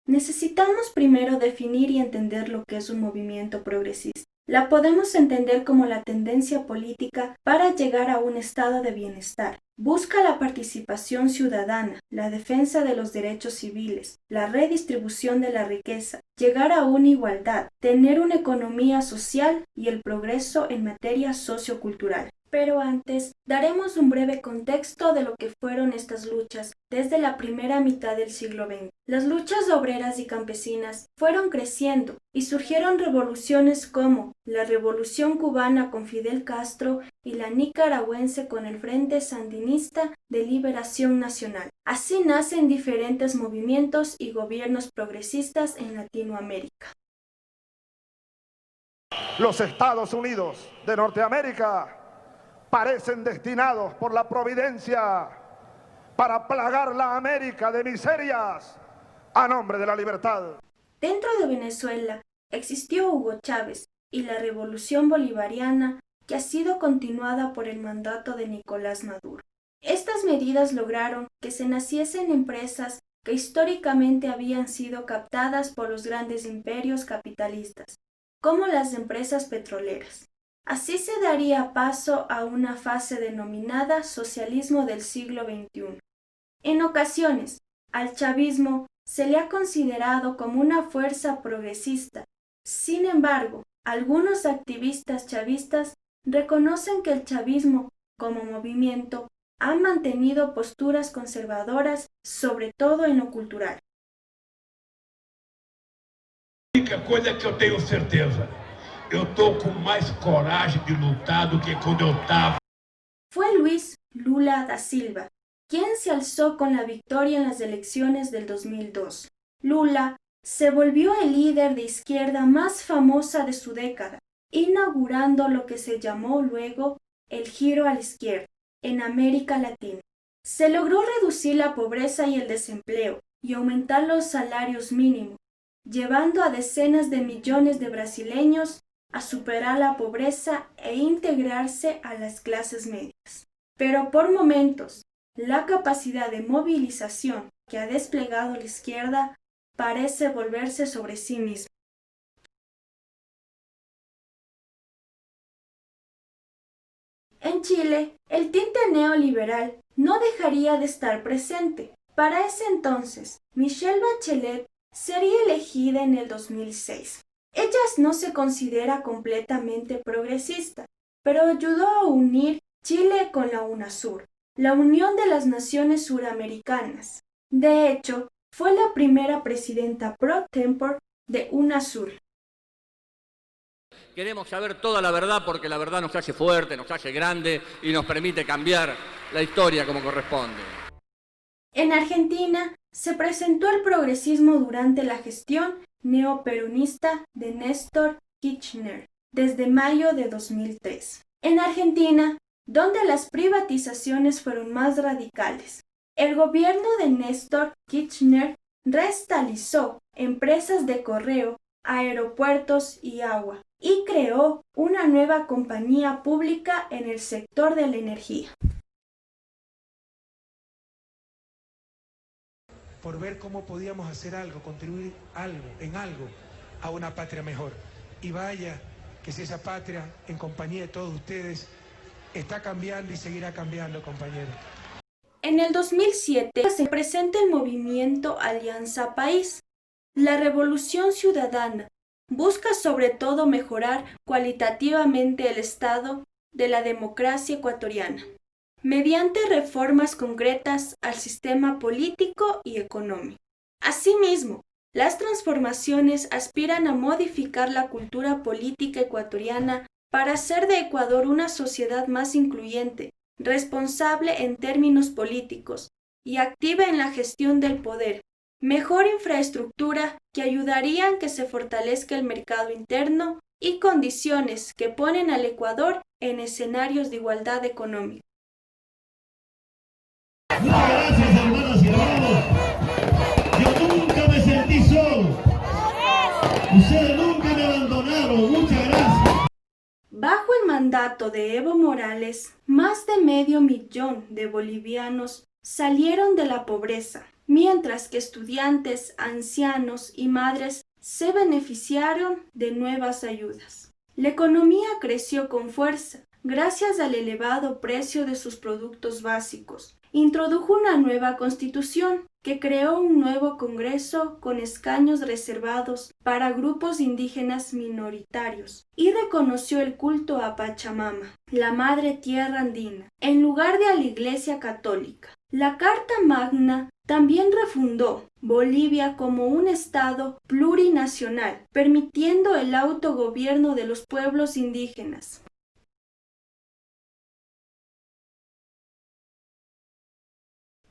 Necesitamos primero definir y entender lo que es un movimiento progresista. La podemos entender como la tendencia política para llegar a un estado de bienestar. Busca la participación ciudadana, la defensa de los derechos civiles, la redistribución de la riqueza, llegar a una igualdad, tener una economía social y el progreso en materia sociocultural. Pero antes, daremos un breve contexto de lo que fueron estas luchas desde la primera mitad del siglo XX. Las luchas obreras y campesinas fueron creciendo y surgieron revoluciones como la Revolución Cubana con Fidel Castro y la nicaragüense con el Frente Sandinista de Liberación Nacional. Así nacen diferentes movimientos y gobiernos progresistas en Latinoamérica. Los Estados Unidos de Norteamérica parecen destinados por la providencia para plagar la América de miserias a nombre de la libertad. Dentro de Venezuela existió Hugo Chávez y la revolución bolivariana que ha sido continuada por el mandato de Nicolás Maduro. Estas medidas lograron que se naciesen empresas que históricamente habían sido captadas por los grandes imperios capitalistas, como las empresas petroleras. Así se daría paso a una fase denominada socialismo del siglo XXI. En ocasiones, al chavismo se le ha considerado como una fuerza progresista. Sin embargo, algunos activistas chavistas reconocen que el chavismo, como movimiento, ha mantenido posturas conservadoras, sobre todo en lo cultural. A única coisa que eu tenho certeza, eu tô com mais coragem de lutar do que quando eu tava. Fue Luis Lula da Silva quien se alzó con la victoria en las elecciones del 2002. Lula se volvió el líder de izquierda más famosa de su década, inaugurando lo que se llamó luego el giro a la izquierda en América Latina. Se logró reducir la pobreza y el desempleo y aumentar los salarios mínimos, llevando a decenas de millones de brasileños a superar la pobreza e integrarse a las clases medias. Pero por momentos, la capacidad de movilización que ha desplegado la izquierda parece volverse sobre sí misma. En Chile, el tinte neoliberal no dejaría de estar presente. Para ese entonces, Michelle Bachelet sería elegida en el 2006. Ella no se considera completamente progresista, pero ayudó a unir Chile con la UNASUR, la Unión de las Naciones Suramericanas. De hecho, fue la primera presidenta pro tempore de UNASUR. Queremos saber toda la verdad porque la verdad nos hace fuerte, nos hace grande y nos permite cambiar la historia como corresponde. En Argentina se presentó el progresismo durante la gestión neoperonista de Néstor Kirchner desde mayo de 2003. En Argentina, donde las privatizaciones fueron más radicales, el gobierno de Néstor Kirchner reestatalizó empresas de correo, aeropuertos y agua, y creó una nueva compañía pública en el sector de la energía. Por ver cómo podíamos hacer algo, contribuir en algo a una patria mejor. Y vaya que si esa patria, en compañía de todos ustedes, está cambiando y seguirá cambiando, compañeros. En el 2007 se presenta el movimiento Alianza País. La Revolución Ciudadana busca sobre todo mejorar cualitativamente el estado de la democracia ecuatoriana, mediante reformas concretas al sistema político y económico. Asimismo, las transformaciones aspiran a modificar la cultura política ecuatoriana para hacer de Ecuador una sociedad más incluyente, responsable en términos políticos y activa en la gestión del poder, mejor infraestructura que ayudarían a que se fortalezca el mercado interno y condiciones que ponen al Ecuador en escenarios de igualdad económica. Muchas gracias, hermanas y hermanos. Yo nunca me sentí solo. Ustedes nunca me abandonaron. Muchas gracias. Bajo el mandato de Evo Morales, más de 500,000 de bolivianos salieron de la pobreza, mientras que estudiantes, ancianos y madres se beneficiaron de nuevas ayudas. La economía creció con fuerza gracias al elevado precio de sus productos básicos. Introdujo una nueva constitución que creó un nuevo Congreso con escaños reservados para grupos indígenas minoritarios y reconoció el culto a Pachamama, la madre tierra andina, en lugar de a la Iglesia Católica. La Carta Magna también refundó Bolivia como un estado plurinacional, permitiendo el autogobierno de los pueblos indígenas.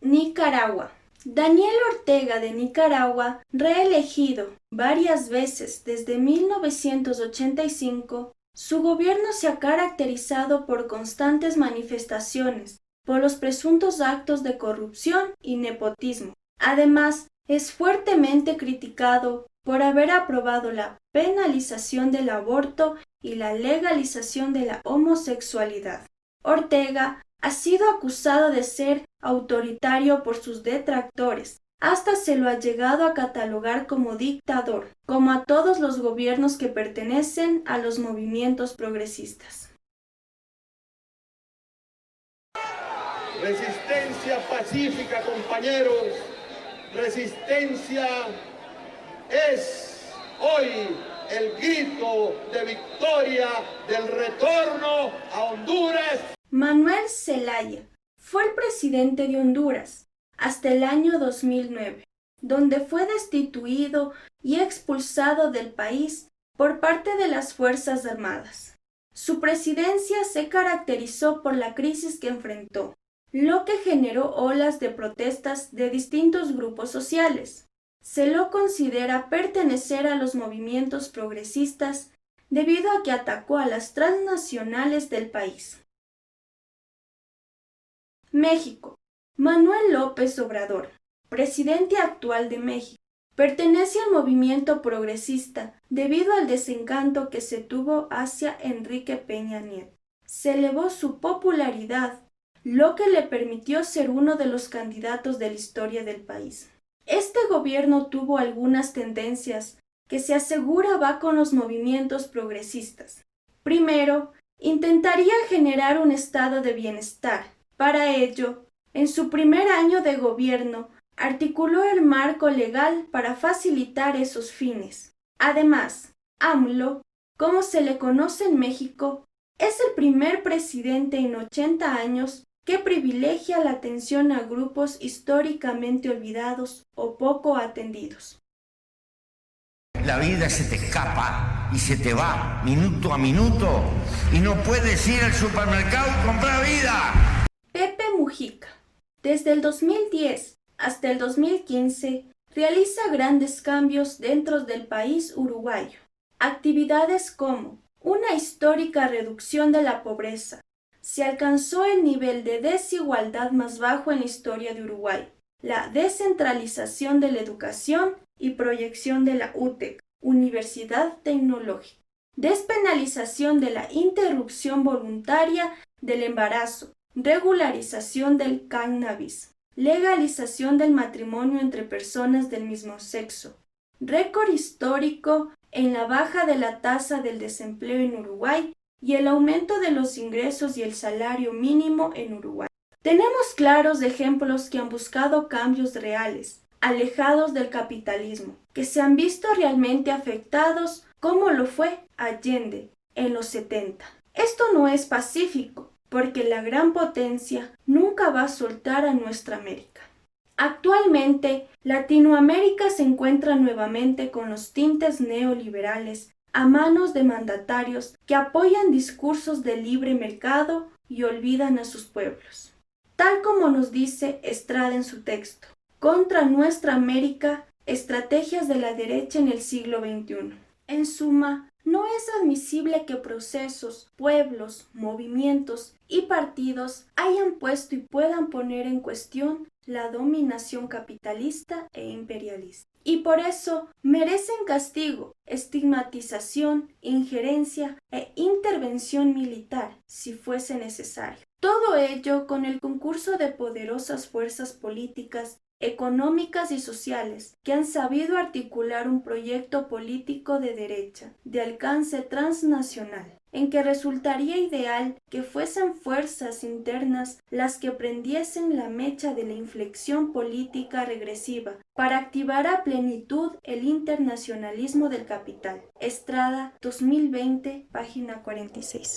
Nicaragua. Daniel Ortega de Nicaragua, reelegido varias veces desde 1985, su gobierno se ha caracterizado por constantes manifestaciones por los presuntos actos de corrupción y nepotismo. Además, es fuertemente criticado por haber aprobado la penalización del aborto y la legalización de la homosexualidad. Ortega ha sido acusado de ser autoritario por sus detractores. Hasta se lo ha llegado a catalogar como dictador, como a todos los gobiernos que pertenecen a los movimientos progresistas. Resistencia pacífica, compañeros. Resistencia es hoy el grito de victoria del retorno a Honduras. Manuel Zelaya fue el presidente de Honduras hasta el año 2009, donde fue destituido y expulsado del país por parte de las Fuerzas Armadas. Su presidencia se caracterizó por la crisis que enfrentó, lo que generó olas de protestas de distintos grupos sociales. Se lo considera pertenecer a los movimientos progresistas debido a que atacó a las transnacionales del país. México. Manuel López Obrador, presidente actual de México, pertenece al movimiento progresista debido al desencanto que se tuvo hacia Enrique Peña Nieto. Se elevó su popularidad, lo que le permitió ser uno de los candidatos de la historia del país. Este gobierno tuvo algunas tendencias que se asegura va con los movimientos progresistas. Primero, intentaría generar un estado de bienestar. Para ello, en su primer año de gobierno, articuló el marco legal para facilitar esos fines. Además, AMLO, como se le conoce en México, es el primer presidente en 80 años que privilegia la atención a grupos históricamente olvidados o poco atendidos. La vida se te escapa y se te va minuto a minuto y no puedes ir al supermercado y comprar vida. Pepe Mujica, desde el 2010 hasta el 2015, realiza grandes cambios dentro del país uruguayo. Actividades como una histórica reducción de la pobreza. Se alcanzó el nivel de desigualdad más bajo en la historia de Uruguay. La descentralización de la educación y proyección de la UTEC, Universidad Tecnológica. Despenalización de la interrupción voluntaria del embarazo. Regularización del cannabis, legalización del matrimonio entre personas del mismo sexo, récord histórico en la baja de la tasa del desempleo en Uruguay y el aumento de los ingresos y el salario mínimo en Uruguay. Tenemos claros ejemplos que han buscado cambios reales, alejados del capitalismo, que se han visto realmente afectados, como lo fue Allende en los 70. Esto no es pacífico, porque la gran potencia nunca va a soltar a nuestra América. Actualmente, Latinoamérica se encuentra nuevamente con los tintes neoliberales a manos de mandatarios que apoyan discursos de libre mercado y olvidan a sus pueblos. Tal como nos dice Estrada en su texto, Contra nuestra América, estrategias de la derecha en el siglo XXI. En suma, no es admisible que procesos, pueblos, movimientos y partidos hayan puesto y puedan poner en cuestión la dominación capitalista e imperialista. Y por eso merecen castigo, estigmatización, injerencia e intervención militar si fuese necesario. Todo ello con el concurso de poderosas fuerzas políticas, económicas y sociales que han sabido articular un proyecto político de derecha, de alcance transnacional, en que resultaría ideal que fuesen fuerzas internas las que prendiesen la mecha de la inflexión política regresiva para activar a plenitud el internacionalismo del capital. Estrada, 2020, página 46.